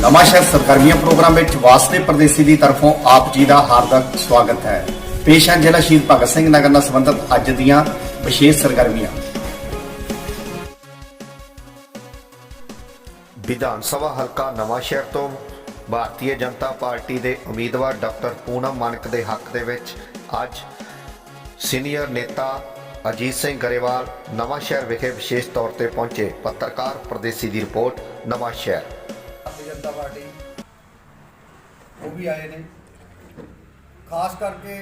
ਨਵਾਂਸ਼ਹਿਰ ਸਰਗਰਮੀਆਂ ਪ੍ਰੋਗਰਾਮ ਵਿੱਚ ਵਾਸਤੇ ਪ੍ਰਦੇਸੀ ਦੀ ਤਰਫੋਂ ਆਪ ਜੀ ਦਾ ਹਾਰਦਿਕ ਸਵਾਗਤ ਹੈ। ਪੇਸ਼ ਹੈ ਜ਼ਿਲ੍ਹਾ ਸ਼ਹੀਦ ਭਗਤ ਸਿੰਘ ਨਗਰ ਨਾਲ ਸੰਬੰਧਿਤ ਅੱਜ ਦੀਆਂ ਵਿਸ਼ੇਸ਼ ਸਰਗਰਮੀਆਂ। विधान सभा हल्का नवांशहर तो भारतीय जनता पार्टी के उम्मीदवार डॉक्टर पूनम मानक के हक दे विच अज सीनियर नेता अजीत सिंह गरेवाल नवांशहर विखे विशेष तौर पर पहुंचे। पत्रकार परदेसी की रिपोर्ट नवांशहर। भारतीय जनता पार्टी वो भी आए ने, खास करके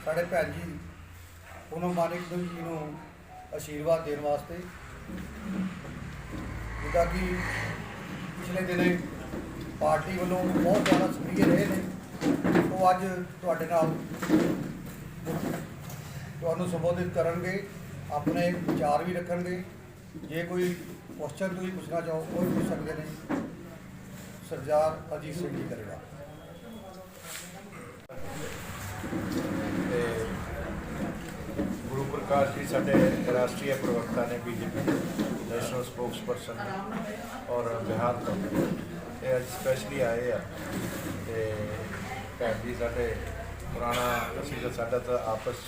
साढ़े भैन जी पूनम मानक जी को आशीर्वाद देने वास्ते, जिदा कि पिछले दिने पार्टी वालों बहुत ज़्यादा सक्रिय रहे हैं, तो अज तुहाडे नाल तुहानूं संबोधित करनगे, अपने विचार भी रखणगे। जे कोई क्वेश्चन तुसीं पुछना चाहो वो भी पूछ सकते हैं। सरदार अजीत सिंह जी करेगा। गुरु प्रकाश जी साडे राष्ट्रीय प्रवक्ता ने, बीजेपी नैशनल स्पोक्स परसन और बिहार तो ये अज स्पैशली आए हैं। भैन जी साडे पुराना असीं तो साडा तो आपस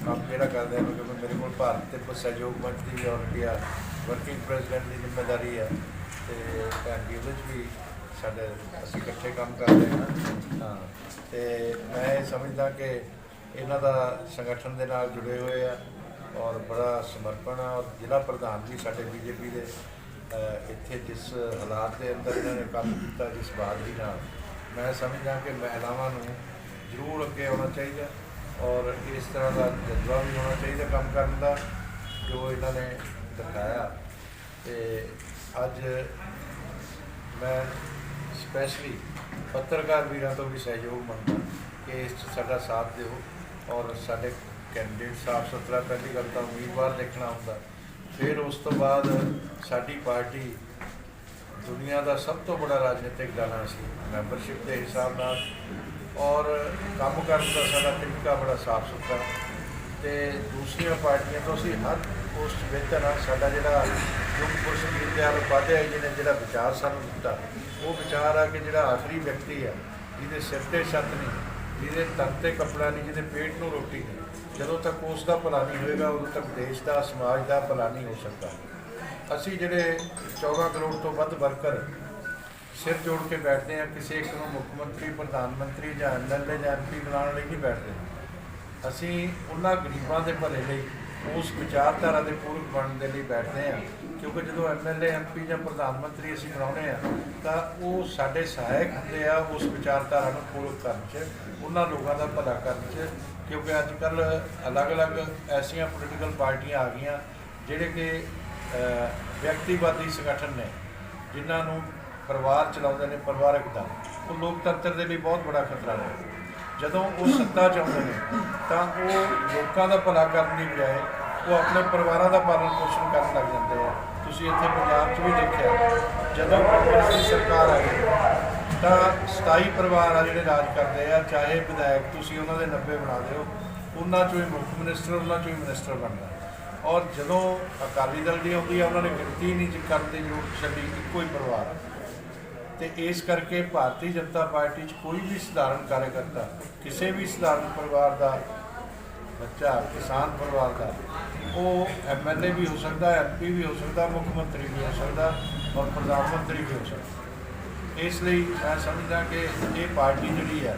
काम जोड़ा करते हैं, क्योंकि मेरे को भारत के सहयोग मंच की और इंडिया वर्किंग प्रेजिडेंट की जिम्मेदारी है। तो भैन जी उहदे भी साडे असीं इकट्ठे काम करते हैं। हाँ, तो मैं समझदा कि इन्हां दा संगठन के नाल जुड़े हुए हैं और बड़ा समर्पण है। और जिला प्रधान भी साडे बीजेपी के इत्थे जिस हालात के अंदर इन्होंने काम किया, जिस बहादुरी नाल, मैं समझदा कि महिलावां नूं जरूर अगे आना चाहिए और इस तरह का जज्बा भी होना चाहिए काम करने का जो इन्होंने दिखाया। तो अज मैं स्पैशली पत्रकार वीरों तो भी सहयोग मंगदा कि इस साडा साथ दो और साडे कैंडिडेट साफ सुथरा, पहली गल तो उम्मीदवार देखना होंदा, फिर उस तो बाद साडी पार्टी दुनिया का सब तो बड़ा राजनीतिक दल सी मैंबरशिप के हिसाब नाल, और काम करने का साडा तरीका बड़ा साफ सुथरा। तो दूसरिया पार्टियां तो असीं हर पोस्ट बेहतर हाँ। साडा जिहड़ा युग पुरुष दीनदयाल उपाध्याय जी ने जिहड़ा विचार सानूं दिता, वो विचार आ कि जिहड़ा आखिरी व्यक्ति है जिहदे सिर ते छत नहीं, जिहदे तन ते कपड़ा नहीं, जिहदे पेट नूं रोटी नहीं, जदों तक उसका भला नहीं होएगा उदों तक देश का समाज का भला नहीं हो सकता। असीं जिहड़े 14 करोड़ तो वध वर्कर सिर जोड़ के बैठते हैं, किसी एक नूं मुख्यमंत्री, प्रधानमंत्री या MLA या MP बनाने लई नहीं बैठते। असीं उन्हां गरीबां दे भले लई उस विचारधारा के पूरक बनने के लिए बैठते हैं, क्योंकि जो MLA MP या प्रधानमंत्री असीं बनाउने आ तां वो साडे सहायक हुंदे आ उस विचारधारा नूं पूरक करन च, उन्हां लोकां दा भला करन च। क्योंकि अजकल अलग अलग ऐसिया पोलिटिकल पार्टियां आ गई जिहड़े कि व्यक्तिवादी संगठन ने, जिन्होंने परिवार चलाते हैं, परिवारक दल, वो लोकतंत्र के लिए बहुत बड़ा खतरा है। जदों वो सत्ता चाहते हैं तो वो लोगों का भला करने की बजाय वो अपने परिवारों का पालन पोषण करने लग जाते हैं। तुसीं इत्थे पंजाब च भी देखिया, जदों कांग्रेस की सरकार आई तो 27 परिवार आ जिहड़े राज करते हैं, चाहे विधायक तुसीं उन्हां दे 90 बना दिओ, उन्हां चों ही मुख्य मिनिस्टर, उन्हां चों ही मिनिस्टर बनदा। और जदों अकाली दल दी आउंदी है, उन्होंने गिनती नहीं करने की जरूरत छड्डी, इक्को ही परिवार। तो इस करके भारतीय जनता पार्टी कोई भी सधारण कार्यकर्ता, किसी भी सधारण परिवार का बच्चा, किसान परिवार का, वो MLA भी हो सकता, MP भी हो सकता, मुख्यमंत्री भी हो सकता और प्रधानमंत्री भी हो सकता। इसलिए मैं समझदा कि ये पार्टी जिहड़ी है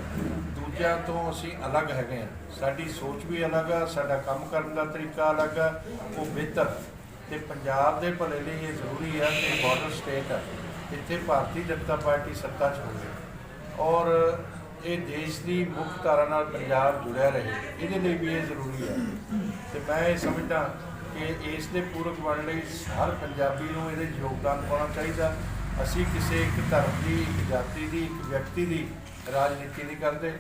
दूजिਆਂ तो असीं अलग हैगे, साडी सोच भी अलग है, साडा काम करने का तरीका अलग है, वो बेहतर। तो पंजाब के भले लिए ये जरूरी है कि बॉर्डर स्टेट है, इत्थे भारतीय जनता पार्टी सत्ता च होवे और ये देश की मुख्य धारा नाल पंजाब जुड़िया रहे, ये भी ये जरूरी है। तो मैं ये समझदा कि इस दे पूरक बनने लई हर पंजाबी नूं इहदे योगदान पाउणा चाहिए। असीं किसी एक धर्म की, एक जाति की, एक व्यक्ति की राजनीति नहीं करते,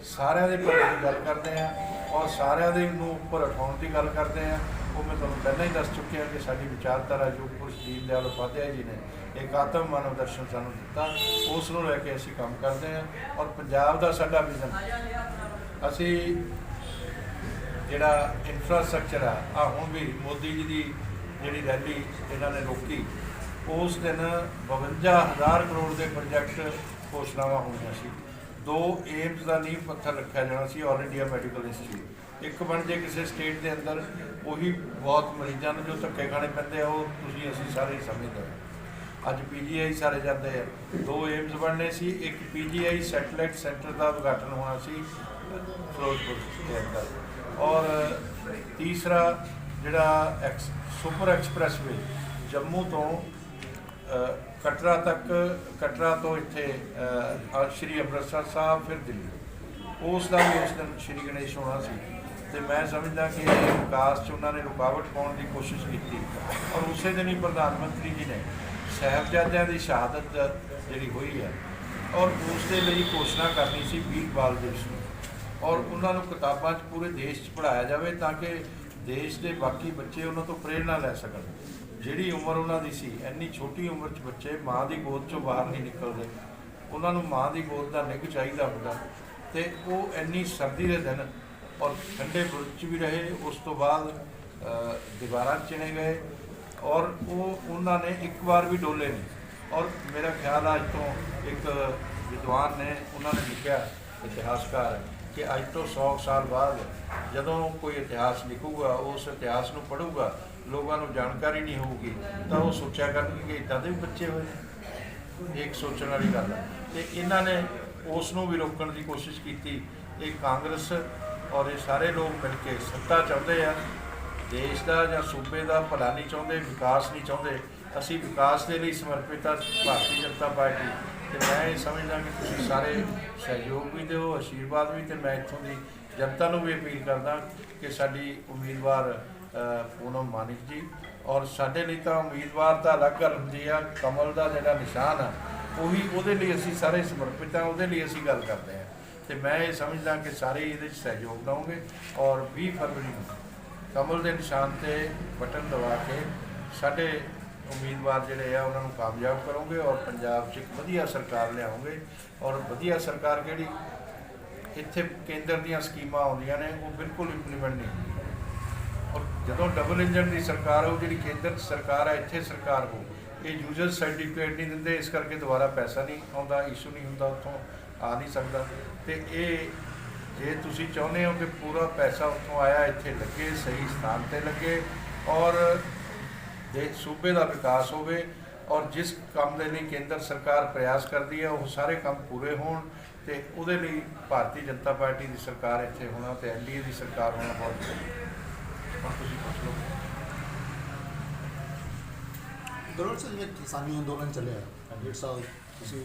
सारिਆਂ ਦੇ भले की गल करते हैं और सारिਆਂ ਦੇ ਨੂੰ ਉੱਪਰ ਉਠਾਉਣ की गल करते हैं। वो मैं तुहानूं पहले ही दस चुकिया कि साडी विचारधारा योग पुरुष दीनदयाल उपाध्याय जी ने एक आत्म मानव दर्शन सानूं दिता, उस नूं लैके असीं काम करते हैं। और पंजाब दा साडा विजन, असीं जिहड़ा इंफ्रास्ट्रक्चर आ हुण भी मोदी जी की जिहड़ी रैली इन्हां ने रोकी, ਉਸ ਦਿਨ 52,000 ਕਰੋੜ ਦੇ ਪ੍ਰੋਜੈਕਟ ਘੋਸ਼ਣਾਵਾਂ ਹੋਈਆਂ ਸੀ। 2 ਏਮਸ ਦਾ ਨੀਂਹ ਪੱਥਰ ਰੱਖਿਆ ਜਾਣਾ ਸੀ, ਆਲ ਇੰਡੀਆ ਮੈਡੀਕਲ ਇੰਸਟੀਚਿਊਟ। ਇੱਕ ਬਣ ਜੇ ਕਿਸੇ ਸਟੇਟ ਦੇ ਅੰਦਰ, ਉਹੀ ਬਹੁਤ ਮਰੀਜ਼ਾਂ ਨੂੰ ਜੋ ਧੱਕੇ ਖਾਣੇ ਪੈਂਦੇ ਆ, ਉਹ ਤੁਸੀਂ ਅਸੀਂ ਸਾਰੇ ਹੀ ਸਮਝਦੇ ਹਾਂ। ਅੱਜ PGI ਸਾਰੇ ਜਾਂਦੇ ਆ। 2 ਏਮਸ ਬਣਨੇ ਸੀ, ਇੱਕ PGI ਸੈਟੇਲਾਈਟ ਸੈਂਟਰ ਦਾ ਉਦਘਾਟਨ ਹੋਣਾ ਸੀ ਫਿਰੋਜ਼ਪੁਰ ਦੇ ਅੰਦਰ, ਔਰ ਤੀਸਰਾ ਜਿਹੜਾ ਸੁਪਰ ਐਕਸਪ੍ਰੈਸਵੇ ਜੰਮੂ ਤੋਂ ਕਟਰਾ ਤੱਕ, ਕਟਰਾ ਤੋਂ ਇੱਥੇ ਸ਼੍ਰੀ ਅੰਮ੍ਰਿਤਸਰ ਸਾਹਿਬ ਫਿਰ ਦਿੱਲੀ, ਉਸ ਦਾ ਵੀ ਉਸ ਦਿਨ ਸ਼੍ਰੀ ਗਣੇਸ਼ ਹੋਣਾ ਸੀ। ਤੇ ਮੈਂ ਸਮਝਦਾ ਕਿ ਵਿਕਾਸ 'ਚ ਉਹਨਾਂ ਨੇ ਰੁਕਾਵਟ ਪਾਉਣ ਦੀ ਕੋਸ਼ਿਸ਼ ਕੀਤੀ, ਔਰ ਉਸੇ ਦਿਨ ਹੀ ਪ੍ਰਧਾਨ ਮੰਤਰੀ ਜੀ ਨੇ ਸਾਹਿਬਜ਼ਾਦਿਆਂ ਦੀ ਸ਼ਹਾਦਤ ਜਿਹੜੀ ਹੋਈ ਹੈ, ਔਰ ਉਸ ਦੇ ਲਈ ਘੋਸ਼ਣਾ ਕਰਨੀ ਸੀ 20 ਬਾਲ ਦਿਵਸ ਨੂੰ, ਔਰ ਉਹਨਾਂ ਨੂੰ ਕਿਤਾਬਾਂ 'ਚ ਪੂਰੇ ਦੇਸ਼ 'ਚ ਪੜ੍ਹਾਇਆ ਜਾਵੇ ਤਾਂ ਕਿ ਦੇਸ਼ ਦੇ ਬਾਕੀ ਬੱਚੇ ਉਹਨਾਂ ਤੋਂ ਪ੍ਰੇਰਣਾ ਲੈ ਸਕਣ। ਜਿਹੜੀ ਉਮਰ ਉਹਨਾਂ ਦੀ ਸੀ, ਇੰਨੀ ਛੋਟੀ ਉਮਰ 'ਚ ਬੱਚੇ ਮਾਂ ਦੀ ਗੋਦ 'ਚੋਂ ਬਾਹਰ ਨਹੀਂ ਨਿਕਲਦੇ, ਉਹਨਾਂ ਨੂੰ ਮਾਂ ਦੀ ਗੋਦ ਦਾ ਨਿੱਘ ਚਾਹੀਦਾ ਹੁੰਦਾ, ਤੇ ਉਹ ਇੰਨੀ ਸਰਦੀ ਦੇ ਦਿਨ ਔਰ ਠੰਡੇ ਬੁਰਜ 'ਚ ਵੀ ਰਹੇ। ਉਸ ਤੋਂ ਬਾਅਦ ਦੀਵਾਰਾਂ 'ਚ ਚਿਣੇ ਗਏ, ਔਰ ਉਹਨਾਂ ਨੇ ਇੱਕ ਵਾਰ ਵੀ ਡੋਲੇ ਨਹੀਂ। ਔਰ ਮੇਰਾ ਖਿਆਲ ਅੱਜ ਤੋਂ ਇੱਕ ਵਿਦਵਾਨ ਨੇ, ਉਹਨਾਂ ਨੇ ਲਿਖਿਆ, ਇਤਿਹਾਸਕਾਰ, ਕਿ ਅੱਜ ਤੋਂ 100 ਸਾਲ ਬਾਅਦ ਜਦੋਂ ਕੋਈ ਇਤਿਹਾਸ ਲਿਖੂਗਾ, ਉਸ ਇਤਿਹਾਸ ਨੂੰ ਪੜ੍ਹੂਗਾ, ਲੋਕਾਂ ਨੂੰ ਜਾਣਕਾਰੀ ਨਹੀਂ ਹੋਊਗੀ, ਤਾਂ ਉਹ ਸੋਚਿਆ ਕਰਨਗੇ ਕਿ ਇੱਦਾਂ ਦੇ ਵੀ ਬੱਚੇ ਹੋਏ ਨੇ। ਇੱਕ ਸੋਚਣ ਵਾਲੀ ਗੱਲ ਹੈ। ਤੇ ਇਹਨਾਂ ਨੇ ਉਸ ਨੂੰ ਵੀ ਰੋਕਣ ਦੀ ਕੋਸ਼ਿਸ਼ ਕੀਤੀ। ਇਹ ਕਾਂਗਰਸ ਔਰ ਇਹ ਸਾਰੇ ਲੋਕ ਮਿਲ ਕੇ ਸੱਤਾ ਚਾਹੁੰਦੇ ਆ, ਦੇਸ਼ ਦਾ ਜਾਂ ਸੂਬੇ ਦਾ ਭਲਾ ਨਹੀਂ ਚਾਹੁੰਦੇ, ਵਿਕਾਸ ਨਹੀਂ ਚਾਹੁੰਦੇ। ਅਸੀਂ ਵਿਕਾਸ ਦੇ ਲਈ ਸਮਰਪਿਤ ਹਾਂ, ਭਾਰਤੀ ਜਨਤਾ ਪਾਰਟੀ। ਤੇ ਮੈਂ ਇਹ ਸਮਝਦਾ ਕਿ ਤੁਸੀਂ ਸਾਰੇ ਸਹਿਯੋਗ ਵੀ ਦਿਓ, ਆਸ਼ੀਰਵਾਦ ਵੀ। ਤੇ ਮੈਂ ਇੱਥੋਂ ਦੀ ਜਨਤਾ ਨੂੰ ਵੀ ਅਪੀਲ ਕਰਦਾ ਕਿ ਸਾਡੀ ਉਮੀਦਵਾਰ ਪੂਨਮ ਮਾਨਿਕ ਜੀ, ਔਰ ਸਾਡੇ ਲਈ ਤਾਂ ਉਮੀਦਵਾਰ ਤਾਂ ਅਲੱਗ ਗੱਲ ਹੁੰਦੀ ਆ, ਕਮਲ ਦਾ ਜਿਹੜਾ ਨਿਸ਼ਾਨ ਆ ਉਹੀ, ਉਹਦੇ ਲਈ ਅਸੀਂ ਸਾਰੇ ਸਮਰਪਿਤ ਹਾਂ, ਉਹਦੇ ਲਈ ਅਸੀਂ ਗੱਲ ਕਰਦੇ ਹਾਂ। ਤੇ ਮੈਂ ਇਹ ਸਮਝਦਾ ਕਿ ਸਾਰੇ ਇਹਦੇ 'ਚ ਸਹਿਯੋਗ ਦੇਵਾਂਗੇ, ਔਰ 20 ਫਰਵਰੀ ਨੂੰ ਕਮਲ ਦੇ ਨਿਸ਼ਾਨ 'ਤੇ ਬਟਨ ਦਬਾ ਕੇ ਸਾਡੇ ਉਮੀਦਵਾਰ ਜਿਹੜੇ ਆ ਉਹਨਾਂ ਨੂੰ ਕਾਮਯਾਬ ਕਰੋਗੇ, ਔਰ ਪੰਜਾਬ 'ਚ ਇੱਕ ਵਧੀਆ ਸਰਕਾਰ ਲਿਆਓਗੇ। ਔਰ ਵਧੀਆ ਸਰਕਾਰ ਕਿਹੜੀ, ਇੱਥੇ ਕੇਂਦਰ ਦੀਆਂ ਸਕੀਮਾਂ ਆਉਂਦੀਆਂ ਨੇ ਉਹ ਬਿਲਕੁਲ ਇੰਪਲੀਮੈਂਟ ਨਹੀਂ ਹੁੰਦੀਆਂ, ਔਰ ਜਦੋਂ ਡਬਲ ਇੰਜਨ ਦੀ ਸਰਕਾਰ ਹੋ, ਜਿਹੜੀ ਕੇਂਦਰ 'ਚ ਸਰਕਾਰ ਹੈ, ਇੱਥੇ ਸਰਕਾਰ ਹੋ, ਇਹ ਯੂਜ਼ਰ ਸਰਟੀਫਿਕੇਟ ਨਹੀਂ ਦਿੰਦੇ, ਇਸ ਕਰਕੇ ਦੁਬਾਰਾ ਪੈਸਾ ਨਹੀਂ ਆਉਂਦਾ, ਇਸ਼ੂ ਨਹੀਂ ਹੁੰਦਾ, ਉੱਥੋਂ ਆ ਨਹੀਂ ਸਕਦਾ। ਤੇ ਇਹ ਜੇ ਤੁਸੀਂ ਚਾਹੁੰਦੇ ਹੋ ਕਿ ਪੂਰਾ ਪੈਸਾ ਉੱਥੋਂ ਆਇਆ ਇੱਥੇ ਲੱਗੇ, ਸਹੀ ਸਥਾਨ 'ਤੇ ਲੱਗੇ, ਔਰ ਦੇਸ਼ ਸੂਬੇ ਦਾ ਵਿਕਾਸ ਹੋਵੇ, ਔਰ ਜਿਸ ਕੰਮ ਦੇ ਲਈ ਕੇਂਦਰ ਸਰਕਾਰ ਪ੍ਰਯਾਸ ਕਰਦੀ ਹੈ ਉਹ ਸਾਰੇ ਕੰਮ ਪੂਰੇ ਹੋਣ, ਤੇ ਉਹਦੇ ਲਈ ਭਾਰਤੀ ਜਨਤਾ ਪਾਰਟੀ ਦੀ ਸਰਕਾਰ ਇੱਥੇ ਹੋਣਾ ਤੇ NDA ਦੀ ਸਰਕਾਰ ਹੋਣਾ ਬਹੁਤ ਜ਼ਰੂਰੀ ਹੈ। ਹੁਣ ਤੁਸੀਂ ਪੁੱਛ ਲਓ। ਗਰੋੜ ਸੇ ਜਿਵੇਂ ਕਿਸਾਨੀ ਅੰਦੋਲਨ ਚੱਲਿਆ 1.5 ਸਾਲ, ਤੁਸੀਂ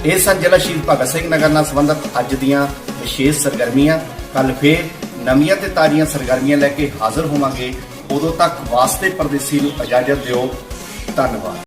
ਇਹ ਸਨ ਜ਼ਿਲ੍ਹਾ ਸ਼ਹੀਦ ਭਗਤ ਸਿੰਘ ਨਗਰ ਨਾਲ ਸੰਬੰਧਿਤ ਅੱਜ ਦੀਆਂ ਵਿਸ਼ੇਸ਼ ਸਰਗਰਮੀਆਂ। ਕੱਲ ਫੇਰ ਨਵੀਆਂ ਤੇ ਤਾਜ਼ੀਆਂ ਸਰਗਰਮੀਆਂ ਲੈ ਕੇ ਹਾਜ਼ਰ ਹੋਵਾਂਗੇ। ਉਦੋਂ ਤੱਕ ਵਾਸਤੇ ਪਰਦੇਸੀ ਨੂੰ ਇਜਾਜ਼ਤ ਦਿਓ। ਧੰਨਵਾਦ।